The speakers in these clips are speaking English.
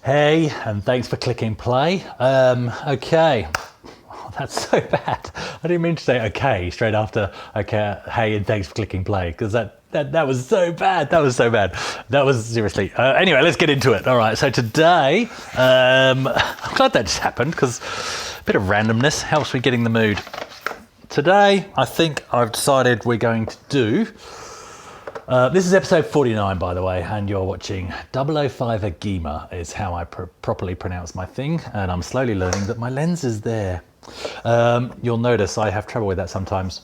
Hey, and thanks for clicking play. Okay. Oh, that's so bad. I didn't mean to say okay straight after okay. Hey, and thanks for clicking play, because that was so bad. That was so bad. That was seriously. Anyway, let's get into it. All right. So today, I'm glad that just happened because a bit of randomness helps me get in the mood. Today, I think I've decided we're going to do. This is episode 49, by the way, and you're watching 005 AGIMA is how I properly pronounce my thing, and I'm slowly learning that my lens is there. You'll notice I have trouble with that sometimes.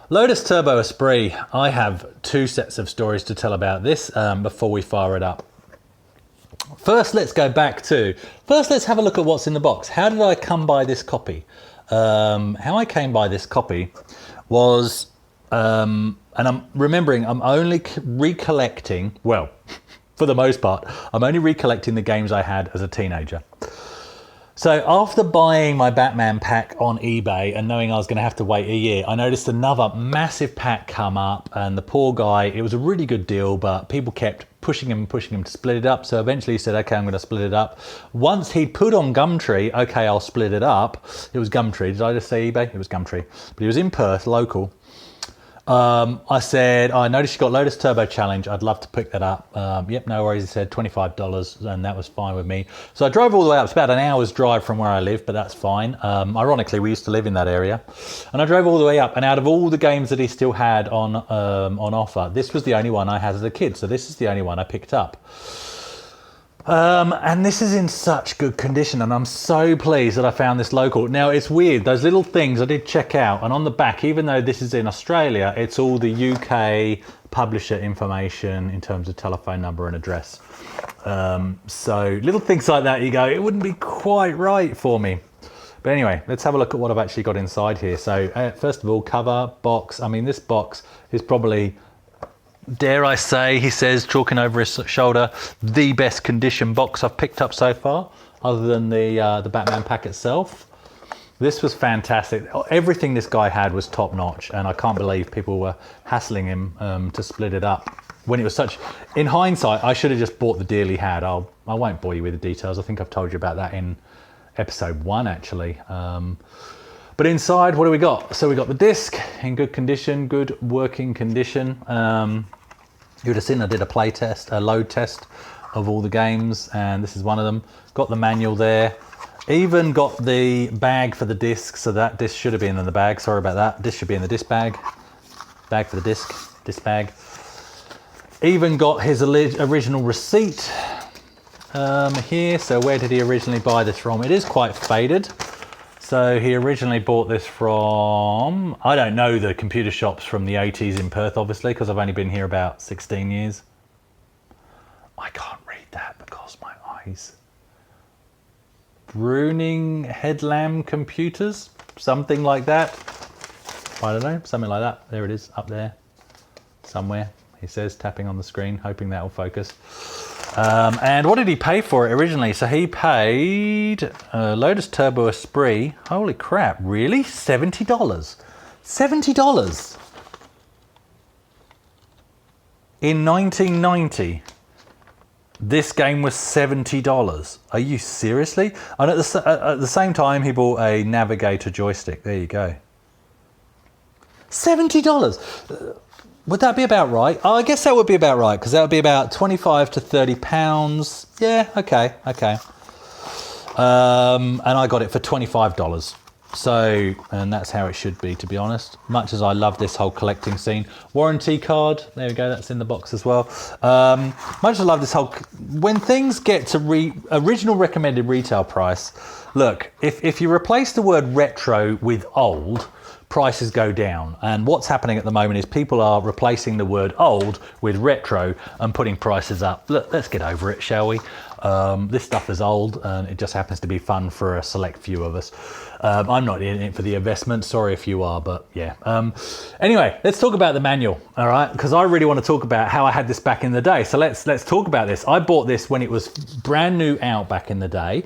Lotus Turbo Esprit. I have two sets of stories to tell about this before we fire it up. First, let's have a look at what's in the box. How did I come by this copy? How I came by this copy was... and I'm remembering I'm only recollecting, well, for the most part, I'm only recollecting the games I had as a teenager. So after buying my Batman pack on eBay and knowing I was going to have to wait a year, I noticed another massive pack come up, and the poor guy, it was a really good deal, but people kept pushing him to split it up. So eventually he said, okay, I'm going to split it up. Once he'd put on Gumtree, okay, I'll split it up. It was Gumtree. Did I just say eBay? It was Gumtree. But he was in Perth, local. I said, I noticed you got Lotus Turbo Challenge. I'd love to pick that up. Yep, no worries. He said $25, and that was fine with me. So I drove all the way up. It's about an hour's drive from where I live, but that's fine. Ironically, we used to live in that area. And I drove all the way up, and out of all the games that he still had on offer, this was the only one I had as a kid. So this is the only one I picked up. And this is in such good condition, and I'm so pleased that I found this local. Now, it's weird, those little things I did check out, and on the back, even though this is in Australia, it's all the UK publisher information in terms of telephone number and address. So little things like that, you go, it wouldn't be quite right for me. But anyway, let's have a look at what I've actually got inside here. So first of all, cover, box. I mean, this box is probably... dare I say, he says, chalking over his shoulder, the best condition box I've picked up so far, other than the Batman pack itself. This was fantastic. Everything this guy had was top notch, and I can't believe people were hassling him to split it up. When it was such, in hindsight, I should have just bought the deal he had. I won't bore you with the details. I think I've told you about that in episode 1, actually. But inside, what do we got? So we got the disc in good condition, good working condition. You would have seen I did a load test of all the games, and this is one of them. Got the manual there. Even got the bag for the disc, so that disc should have been in the bag. Sorry about that. Disc should be in the disc bag. Bag for the disc bag. Even got his original receipt here. So where did he originally buy this from? It is quite faded. So he originally bought this from, I don't know the computer shops from the 80s in Perth, obviously, because I've only been here about 16 years. I can't read that because my eyes. Bruning Headlam Computers, something like that. I don't know, something like that. There it is, up there, somewhere. He says, tapping on the screen, hoping that will focus. And what did he pay for it originally? So he paid Lotus Turbo Esprit. Holy crap, really? $70? $70? In 1990, this game was $70. Are you seriously? And at the same time, he bought a Navigator joystick. There you go. $70. Would that be about right? Oh, I guess that would be about right, because that would be about 25 to 30 pounds. Yeah, okay. And I got it for $25. So, and that's how it should be, to be honest. Much as I love this whole collecting scene. Warranty card, there we go, that's in the box as well. Much as I love this whole, when things get to original recommended retail price, look, if you replace the word retro with old, prices go down. And what's happening at the moment is people are replacing the word old with retro and putting prices up. Look, let's get over it, shall we? This stuff is old, and it just happens to be fun for a select few of us. I'm not in it for the investment. Sorry if you are, but yeah. Anyway, let's talk about the manual, all right? Because I really want to talk about how I had this back in the day. So let's talk about this. I bought this when it was brand new out back in the day,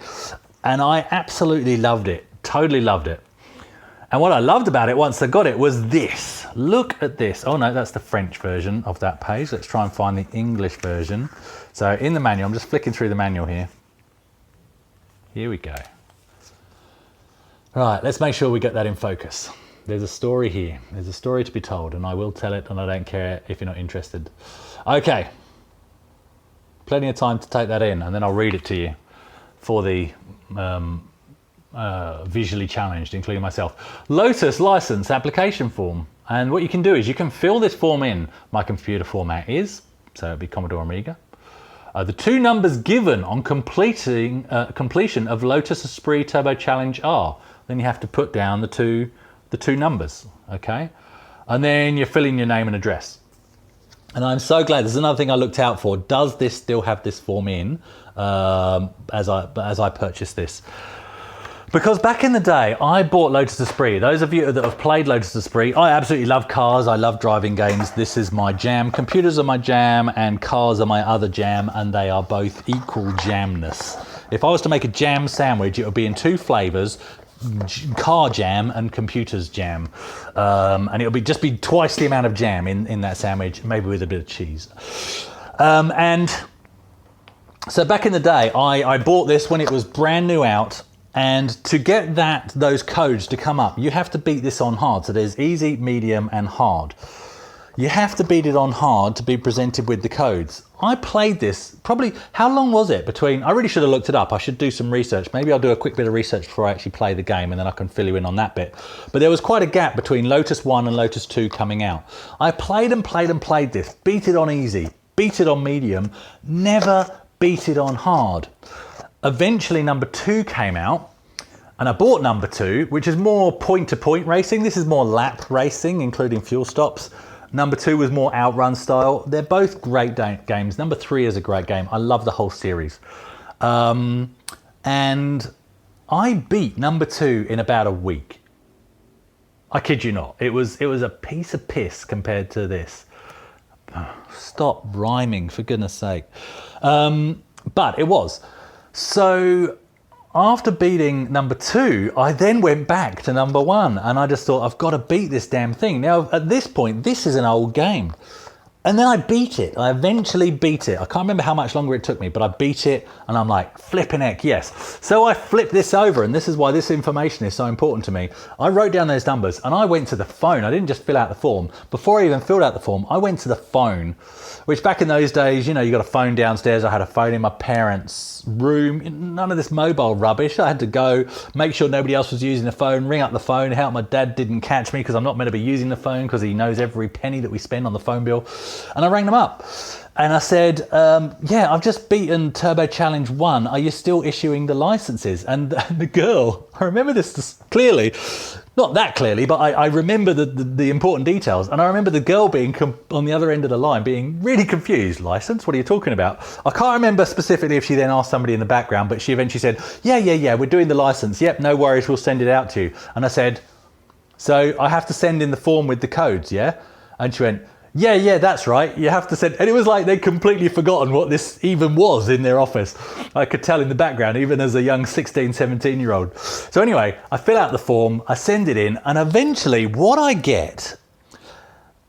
and I absolutely loved it. Totally loved it. And what I loved about it once I got it was this. Look at this. Oh no, that's the French version of that page. Let's try and find the English version. So in the manual, I'm just flicking through the manual here. Here we go. Right, let's make sure we get that in focus. There's a story here. There's a story to be told, and I will tell it, and I don't care if you're not interested. Okay. Plenty of time to take that in, and then I'll read it to you for the visually challenged, including myself. Lotus license application form. And what you can do is you can fill this form in. My computer format is, so it'd be Commodore Amiga. The two numbers given on completion of Lotus Esprit Turbo Challenge are. Then you have to put down the two numbers, okay? And then you fill in your name and address. And I'm so glad, there's another thing I looked out for. Does this still have this form in as I purchased this? Because back in the day, I bought Lotus Esprit. Those of you that have played Lotus Esprit, I absolutely love cars. I love driving games. This is my jam. Computers are my jam and cars are my other jam, and they are both equal jamness. If I was to make a jam sandwich, it would be in two flavors, car jam and computers jam. And it would just be twice the amount of jam in that sandwich, maybe with a bit of cheese. And so back in the day, I bought this when it was brand new out. And to get those codes to come up, you have to beat this on hard. So there's easy, medium, and hard. You have to beat it on hard to be presented with the codes. I played this probably, how long was it between, I really should have looked it up. I should do some research. Maybe I'll do a quick bit of research before I actually play the game, and then I can fill you in on that bit. But there was quite a gap between Lotus 1 and Lotus 2 coming out. I played and played and played this, beat it on easy, beat it on medium, never beat it on hard. Eventually number 2 came out, and I bought number 2, which is more point-to-point racing. This is more lap racing, including fuel stops. Number 2 was more outrun style. They're both great games. Number 3 is a great game. I love the whole series. And I beat number 2 in about a week. I kid you not. It was a piece of piss compared to this. Stop rhyming, for goodness sake. But it was. So after beating number 2, I then went back to number 1, and I just thought, I've got to beat this damn thing. Now, at this point, this is an old game. And then I beat it. I eventually beat it. I can't remember how much longer it took me, but I beat it, and I'm like, flipping heck, yes. So I flipped this over, and this is why this information is so important to me. I wrote down those numbers, and I went to the phone. I didn't just fill out the form. Before I even filled out the form, I went to the phone, which back in those days, you know, you got a phone downstairs. I had a phone in my parents' room. None of this mobile rubbish. I had to go, make sure nobody else was using the phone, ring up the phone, help my dad didn't catch me because I'm not meant to be using the phone because he knows every penny that we spend on the phone bill. And I rang them up and I said, yeah, I've just beaten Turbo Challenge 1. Are you still issuing the licenses? And the girl, I remember this clearly, not that clearly, but I remember the important details. And I remember the girl being on the other end of the line being really confused. License? What are you talking about? I can't remember specifically if she then asked somebody in the background, but she eventually said, yeah, we're doing the license. Yep, no worries, we'll send it out to you. And I said, so I have to send in the form with the codes, yeah? And she went, yeah, that's right. You have to send, and it was like they'd completely forgotten what this even was in their office. I could tell in the background, even as a young 16, 17-year-old. So anyway, I fill out the form, I send it in, and eventually what I get,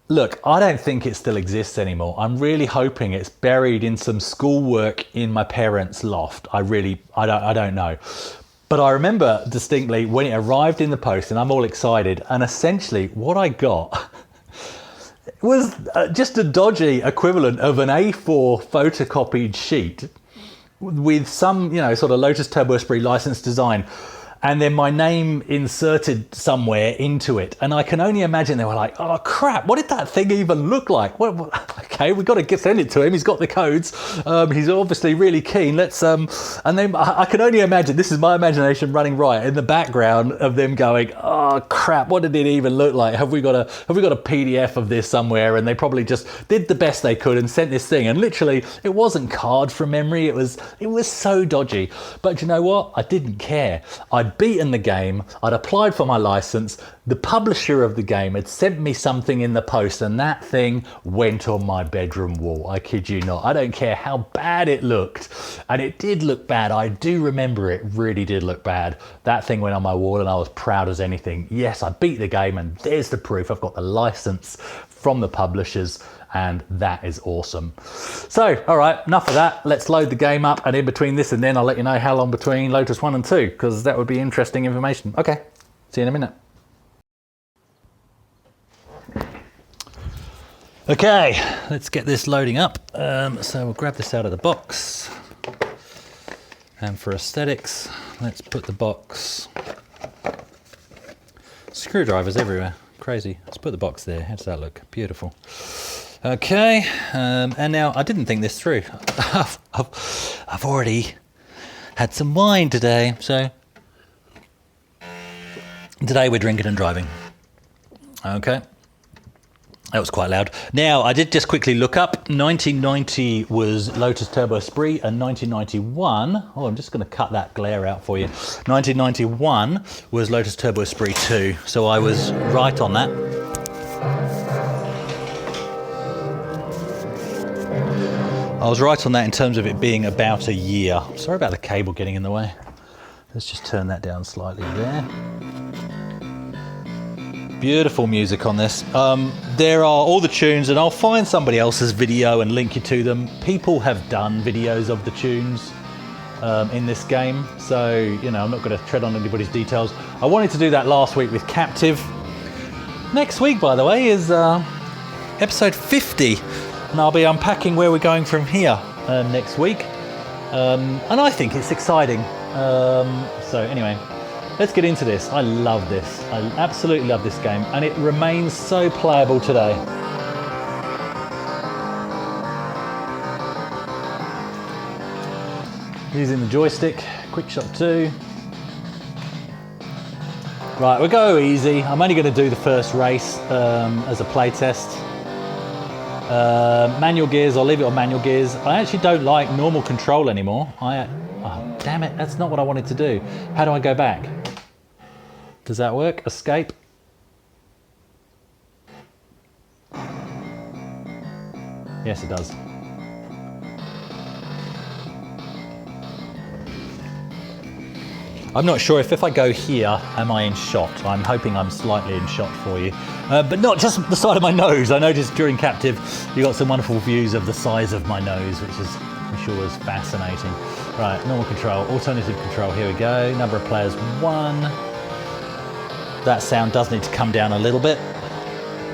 look, I don't think it still exists anymore. I'm really hoping it's buried in some schoolwork in my parents' loft. I don't know. But I remember distinctly when it arrived in the post, and I'm all excited, and essentially what I got was just a dodgy equivalent of an A4 photocopied sheet with some, sort of Lotus Turbo Esprit license design, and then my name inserted somewhere into it. And I can only imagine they were like, oh crap, what did that thing even look like? Okay, we've got to send it to him. He's got the codes. He's obviously really keen. Let's, and then I can only imagine, this is my imagination running riot in the background of them going, oh crap, what did it even look like? Have we got a PDF of this somewhere? And they probably just did the best they could and sent this thing. And literally it wasn't card from memory. It was so dodgy. But you know what? I didn't care. I'd beaten the game, I'd applied for my license, the publisher of the game had sent me something in the post, and that thing went on my bedroom wall. I kid you not. I don't care how bad it looked, and it did look bad. I do remember it really did look bad. That thing went on my wall and I was proud as anything. Yes, I beat the game, and there's the proof. I've got the license from the publishers, and that is awesome. So, all right, enough of that. Let's load the game up, and in between this and then I'll let you know how long between Lotus 1 and 2, because that would be interesting information. Okay, see you in a minute. Okay, let's get this loading up. So we'll grab this out of the box. And for aesthetics, let's put the box. Screwdrivers everywhere, crazy. Let's put the box there. How does that look? Beautiful. Okay, and now I didn't think this through. I've already had some wine today, so today we're drinking and driving. Okay. That was quite loud. Now, I did just quickly look up. 1990 was Lotus Turbo Esprit, and 1991, oh, I'm just going to cut that glare out for you. 1991 was Lotus Turbo Esprit 2, so I was right on that. I was right on that in terms of it being about a year. Sorry about the cable getting in the way. Let's just turn that down slightly there. Beautiful music on this. There are all the tunes, and I'll find somebody else's video and link you to them. People have done videos of the tunes in this game, so you know I'm not going to tread on anybody's details. I wanted to do that last week with Captive. Next week, by the way, is episode 50, and I'll be unpacking where we're going from here next week, and I think it's exciting. So anyway. Let's get into this. I love this. I absolutely love this game, and it remains so playable today. Using the joystick, quick shot 2. Right, we'll go easy. I'm only going to do the first race as a play test. Manual gears, I'll leave it on manual gears. I actually don't like normal control anymore. Oh, damn it, that's not what I wanted to do. How do I go back? Does that work? Escape. Yes, it does. I'm not sure if I go here, am I in shot? I'm hoping I'm slightly in shot for you. But not just the side of my nose. I noticed during Captive, you got some wonderful views of the size of my nose, which is, I'm sure, was fascinating. Right, normal control, alternative control, here we go. Number of players, 1. That sound does need to come down a little bit,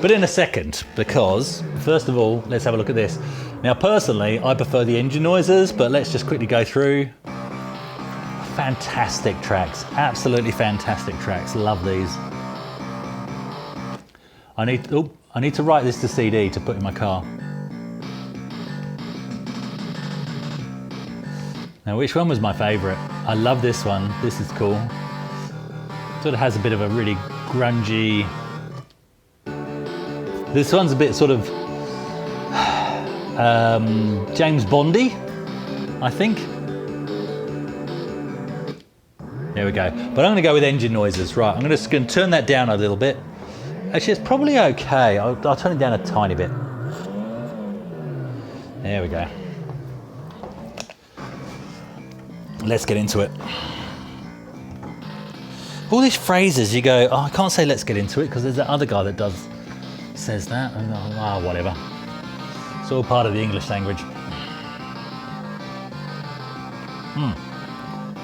but in a second, because first of all, let's have a look at this. Now, personally, I prefer the engine noises, but let's just quickly go through. Fantastic tracks, absolutely fantastic tracks. Love these. I need to write this to CD to put in my car. Now, which one was my favourite? I love this one. This is cool. Sort of has a bit of a really grungy. This one's a bit sort of James Bondy, I think. There we go. But I'm going to go with engine noises. Right, I'm just going to turn that down a little bit. Actually, it's probably okay. I'll turn it down a tiny bit. There we go. Let's get into it. All these phrases, you go, oh, I can't say let's get into it because there's that other guy that says that, and oh, whatever. It's all part of the English language.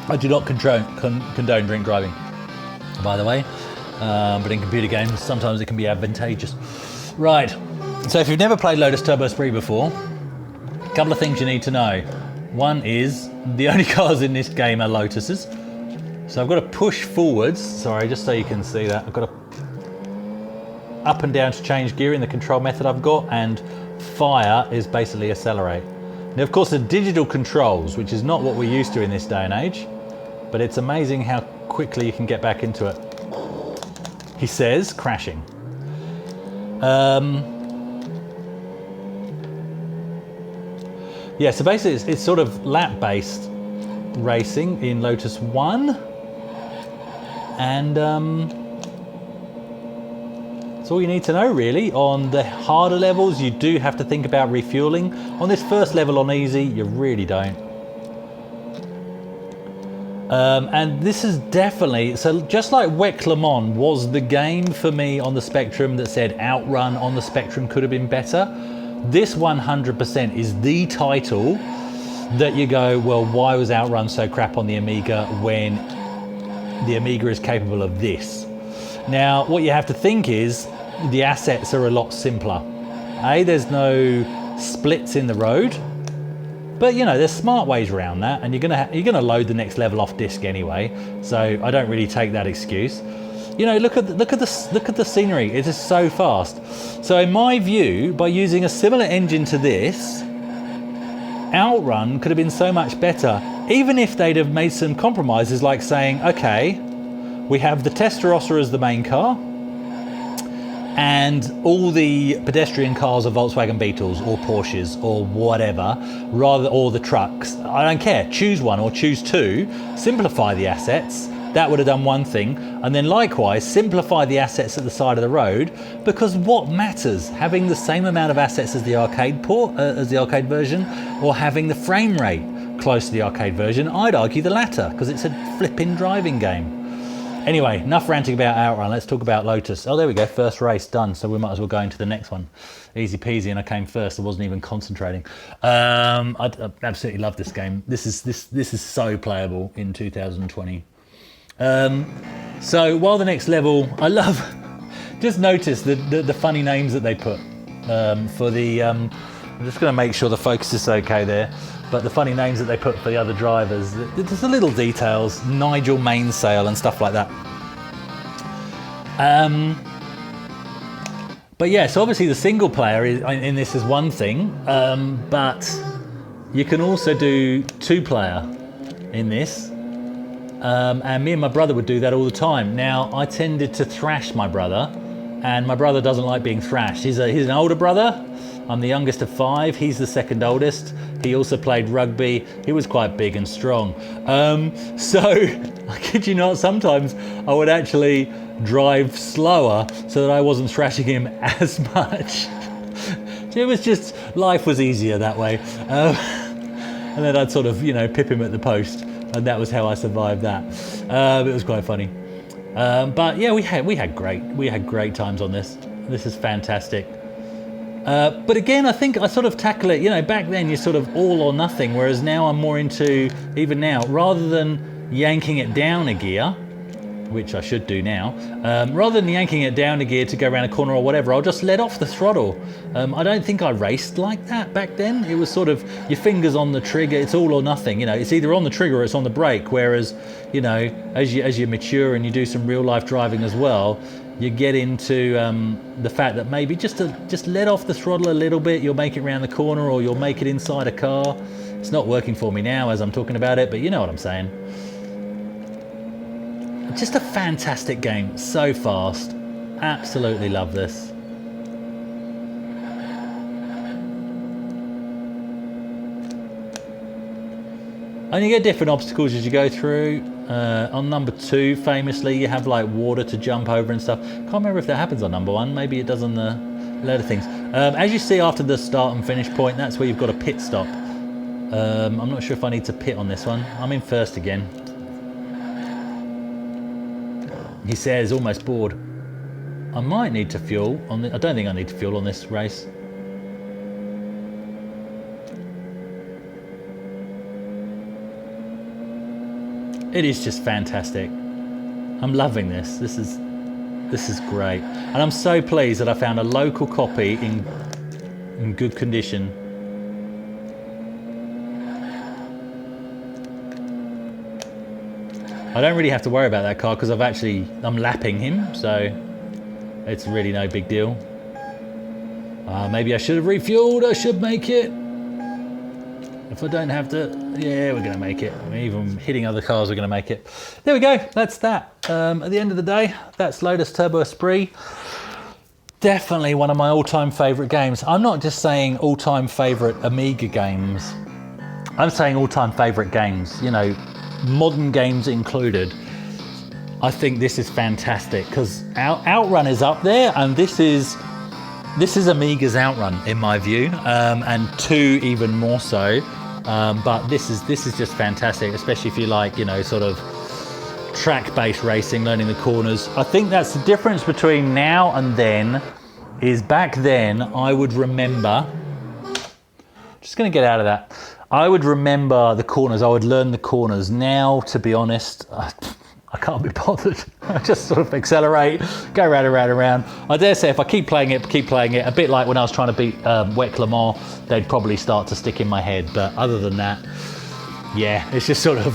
I do not condone drink driving, by the way, but in computer games, sometimes it can be advantageous. Right, so if you've never played Lotus Turbo Esprit before, a couple of things you need to know. One is, the only cars in this game are Lotuses. So I've got to push forwards, sorry, just so you can see that. I've got to up and down to change gear in the control method I've got, and fire is basically accelerate. Now, of course, the digital controls, which is not what we're used to in this day and age, but it's amazing how quickly you can get back into it. He says, crashing. Yeah, so basically it's sort of lap-based racing in Lotus 1. And that's all you need to know, really. On the harder levels, you do have to think about refueling. On this first level on easy, you really don't. And this is definitely, so just like Wek Le Mans was the game for me on the Spectrum that said Outrun on the Spectrum could have been better, this 100% is the title that you go, well, why was Outrun so crap on the Amiga when the Amiga is capable of this? Now, what you have to think is the assets are a lot simpler. There's no splits in the road, but you know, there's smart ways around that, and you're gonna load the next level off disk anyway. So I don't really take that excuse. You know, look at the scenery. It is so fast. So in my view, by using a similar engine to this, Outrun could have been so much better, even if they'd have made some compromises, like saying, okay, we have the Testarossa as the main car, and all the pedestrian cars are Volkswagen Beetles or Porsches or whatever, or the trucks. I don't care, choose one or choose two, simplify the assets. That would have done one thing, and then likewise simplify the assets at the side of the road, because what matters, having the same amount of assets as the arcade version, or having the frame rate close to the arcade version? I'd argue the latter, because it's a flipping driving game. Anyway, enough ranting about Outrun, let's talk about Lotus. Oh, there we go, first race done, so we might as well go into the next one. Easy peasy, and I came first, I wasn't even concentrating. I absolutely love this game. This is so playable in 2020. So while the next level, I love, just notice the funny names that they put for the, I'm just going to make sure the focus is okay there, but the funny names that they put for the other drivers, there's the little details, Nigel Mainsail and stuff like that. But yeah, so obviously the single player in this is one thing, but you can also do two player in this. And me and my brother would do that all the time. Now, I tended to thrash my brother, and my brother doesn't like being thrashed. He's an older brother. I'm the youngest of 5. He's the second oldest. He also played rugby. He was quite big and strong. So, I kid you not, sometimes I would actually drive slower so that I wasn't thrashing him as much. It was just, life was easier that way. And then I'd sort of, you know, pip him at the post. And that was how I survived that. It was quite funny. But yeah, we had great times on this. This is fantastic. But again, I think I sort of tackle it, you know, back then you're sort of all or nothing, whereas now I'm more into, even now, rather than yanking it down a gear, which I should do now, rather than yanking it down a gear to go around a corner or whatever, I'll just let off the throttle. I don't think I raced like that back then. It was sort of your fingers on the trigger, it's all or nothing, you know, it's either on the trigger or it's on the brake, whereas, you know, as you mature and you do some real life driving as well, you get into the fact that maybe just let off the throttle a little bit, you'll make it around the corner or you'll make it inside a car. It's not working for me now as I'm talking about it, but you know what I'm saying. Just a fantastic game, so fast. Absolutely love this. And you get different obstacles as you go through. On number 2, famously, you have like water to jump over and stuff. Can't remember if that happens on number 1. Maybe it does on the later things. As you see after the start and finish point, that's where you've got a pit stop. I'm not sure if I need to pit on this one. I'm in first again. He says, almost bored. I might need to fuel on this. I don't think I need to fuel on this race. It is just fantastic. I'm loving this. This is great. And I'm so pleased that I found a local copy in good condition. I don't really have to worry about that car because I'm lapping him, so it's really no big deal. Maybe I should have refueled, I should make it. If I don't have to, yeah, we're gonna make it. Even hitting other cars, we're gonna make it. There we go, that's that. At the end of the day, that's Lotus Turbo Esprit. Definitely one of my all-time favorite games. I'm not just saying all-time favorite Amiga games. I'm saying all-time favorite games, you know, modern games included. I think this is fantastic because Outrun is up there, and this is Amiga's Outrun in my view, and 2 even more so. But this is just fantastic, especially if you like, you know, sort of track-based racing, learning the corners. I think that's the difference between now and then. Is back then I would remember Just gonna get out of that. I would remember the corners, I would learn the corners. Now, to be honest, I can't be bothered. I just sort of accelerate, go round and round and round. I dare say if I keep playing it, a bit like when I was trying to beat Wet Clement, they'd probably start to stick in my head. But other than that, yeah, it's just sort of,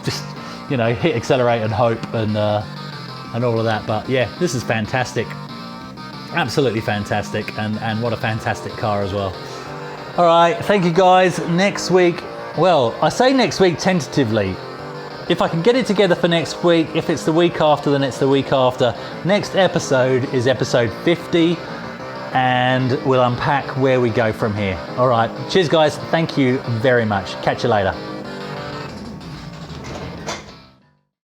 just, you know, hit accelerate and hope and all of that. But yeah, this is fantastic. Absolutely fantastic, and what a fantastic car as well. All right, thank you guys. Next week, well, I say next week tentatively. If I can get it together for next week, if it's the week after, then it's the week after. Next episode is episode 50, and we'll unpack where we go from here. All right, cheers guys, thank you very much. Catch you later.